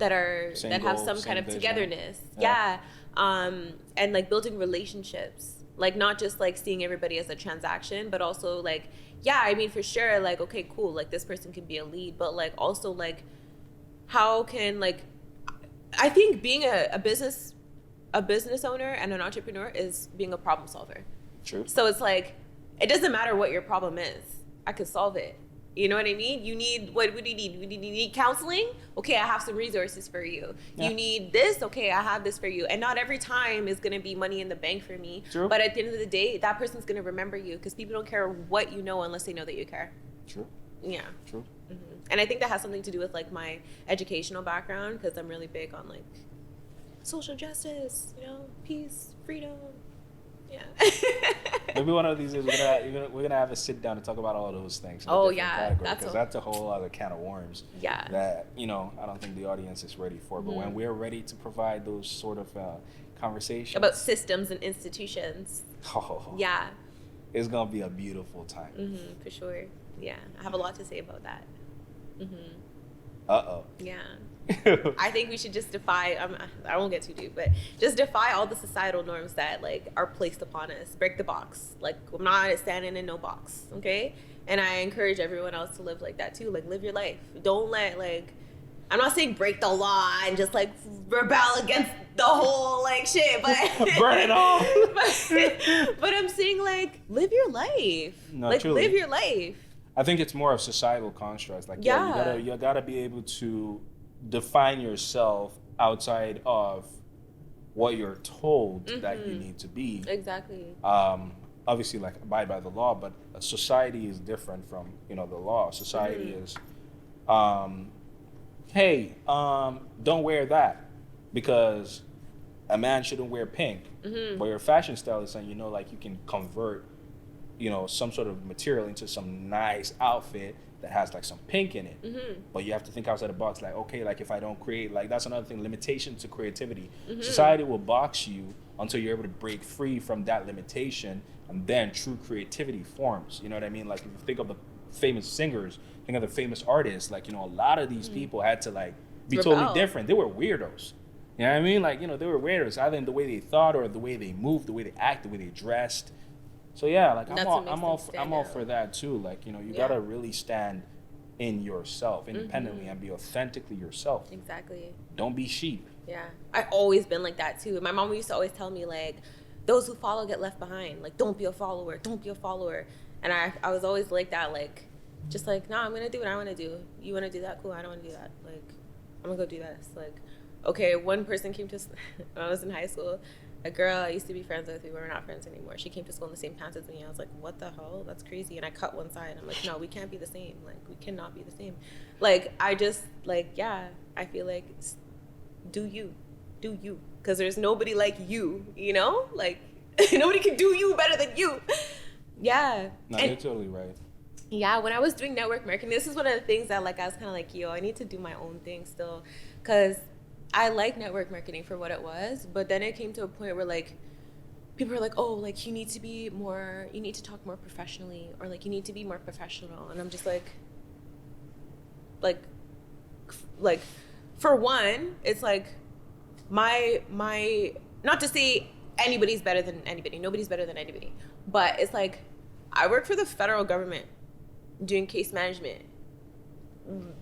have some kind of vision. Togetherness. Yeah. And like building relationships, like not just like seeing everybody as a transaction, but also like, yeah, I mean, for sure, like, okay, cool, like this person can be a lead, but like also like how can like, I think being a business owner and an entrepreneur is being a problem solver. True. So it's like, it doesn't matter what your problem is, I could solve it. You know what I mean? You need, what do you need? You need counseling? Okay, I have some resources for you. Yeah. You need this? Okay, I have this for you. And not every time is going to be money in the bank for me. True. But at the end of the day, that person's going to remember you because people don't care what you know unless they know that you care. True. Yeah. True. Mm-hmm. And I think that has something to do with like my educational background because I'm really big on like social justice, you know, peace, freedom. Yeah. Maybe one of these days we're gonna have a sit down and talk about all those things. Oh yeah, that's a whole other can of worms. Yeah. That, you know, I don't think the audience is ready for. But when we're ready to provide those sort of conversations about systems and institutions. Yeah. It's gonna be a beautiful time. Mm-hmm, for sure. Yeah, I have a lot to say about that. Mm-hmm. Yeah. I think we should just defy, I won't get too deep, but just defy all the societal norms that like are placed upon us. Break the box. Like, I'm not standing in no box, okay? And I encourage everyone else to live like that too. Like, live your life. Don't let like, I'm not saying break the law and just like rebel against the whole like shit, but burn it all. but I'm saying like, live your life. No, like, truly. live your life. I think it's more of societal constructs. Like, you gotta be able to define yourself outside of what you're told that you need to be. Exactly. Obviously, like, abide by the law, but society is different from, you know, the law. Society is, hey, don't wear that because a man shouldn't wear pink. But your fashion style is saying, you know, like, you can convert, you know, some sort of material into some nice outfit that has like some pink in it. But you have to think outside the box. Like, okay, like if I don't create, like that's another thing, limitation to creativity. Society will box you until you're able to break free from that limitation, and then true creativity forms. You know what I mean? Like, if you think of the famous singers, think of the famous artists, like, you know, a lot of these people had to like be totally different. They were weirdos. You know what I mean? Like, you know, they were weirdos either in the way they thought or the way they moved, the way they acted, the way they dressed. So yeah, like I'm all for that too. Like, you know, you gotta really stand in yourself independently and be authentically yourself. Exactly. Don't be sheep. Yeah, I've always been like that too. My mom used to always tell me like, those who follow get left behind. Like, don't be a follower. Don't be a follower. And I was always like that. Like, just like, no, I'm gonna do what I want to do. You want to do that? Cool. I don't want to do that. Like, I'm gonna go do this. Like, okay. One person came to when I was in high school. A girl I used to be friends with, we were not friends anymore. She came to school in the same pants as me. I was like, what the hell? That's crazy. And I cut one side. I'm like, no, we can't be the same. Like, we cannot be the same. Like, I just, like, yeah, I feel like, do you. Because there's nobody like you, you know? Like, nobody can do you better than you. Yeah. No, you're totally right. Yeah, when I was doing network marketing, this is one of the things that, like, I was kind of like, yo, I need to do my own thing still. Because I like network marketing for what it was, but then it came to a point where, like, people were like, oh, like, you need to talk more professionally, or, like, you need to be more professional. And I'm just like, for one, it's like, my, not to say anybody's better than anybody, nobody's better than anybody, but it's like, I work for the federal government doing case management in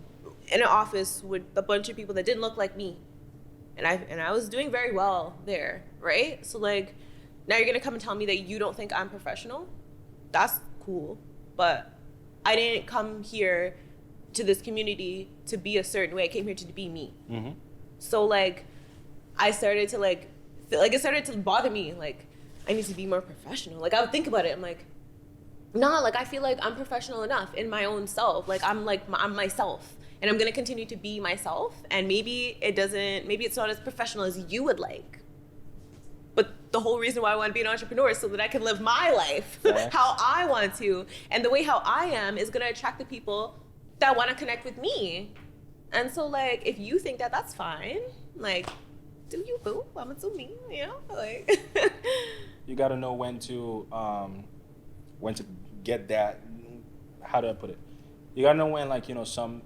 an office with a bunch of people that didn't look like me. And I was doing very well there, right? So, like, now you're gonna come and tell me that you don't think I'm professional? That's cool. But I didn't come here to this community to be a certain way. I came here to be me. Mm-hmm. So, like, I started to, like, it started to bother me. Like, I need to be more professional. Like, I would think about it. I'm like, nah, like, I feel like I'm professional enough in my own self. Like, I'm myself. And I'm going to continue to be myself. And maybe it's not as professional as you would like. But the whole reason why I want to be an entrepreneur is so that I can live my life how I want to. And the way how I am is going to attract the people that want to connect with me. And so, like, if you think that, that's fine. Like, do you, boo? I'm going to do me, you know? Like, you got to know when to get that, how do I put it? You got to know when, like, you know, some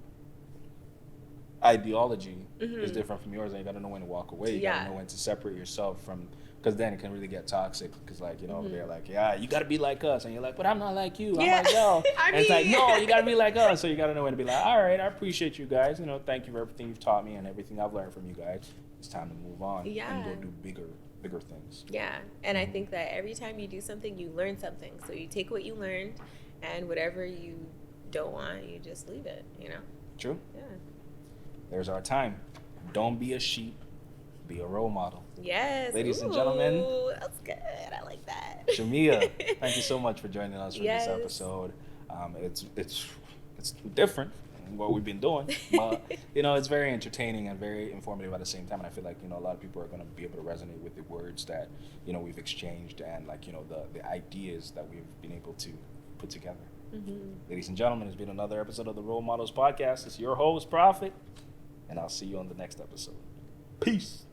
ideology is different from yours, and you got to know when to walk away. You got to know when to separate yourself from, because then it can really get toxic. Because, like, you know, they're like, yeah, you got to be like us, and you're like, but I'm not like you. I'm myself. And it's like, no, you got to be like us. So you got to know when to be like, all right, I appreciate you guys. You know, thank you for everything you've taught me and everything I've learned from you guys. It's time to move on and go do bigger things. Yeah, and I think that every time you do something, you learn something. So you take what you learned, and whatever you don't want, you just leave it, you know? True. Yeah. There's our time. Don't be a sheep. Be a role model. Yes. Ladies and gentlemen. That's good. I like that. Shimeah, thank you so much for joining us for this episode. It's different than what we've been doing, but you know, it's very entertaining and very informative at the same time. And I feel like, you know, a lot of people are going to be able to resonate with the words that, you know, we've exchanged, and, like, you know, the ideas that we've been able to put together. Mm-hmm. Ladies and gentlemen, it's been another episode of the Role Models Podcast. It's your host, Prophett, and I'll see you on the next episode. Peace.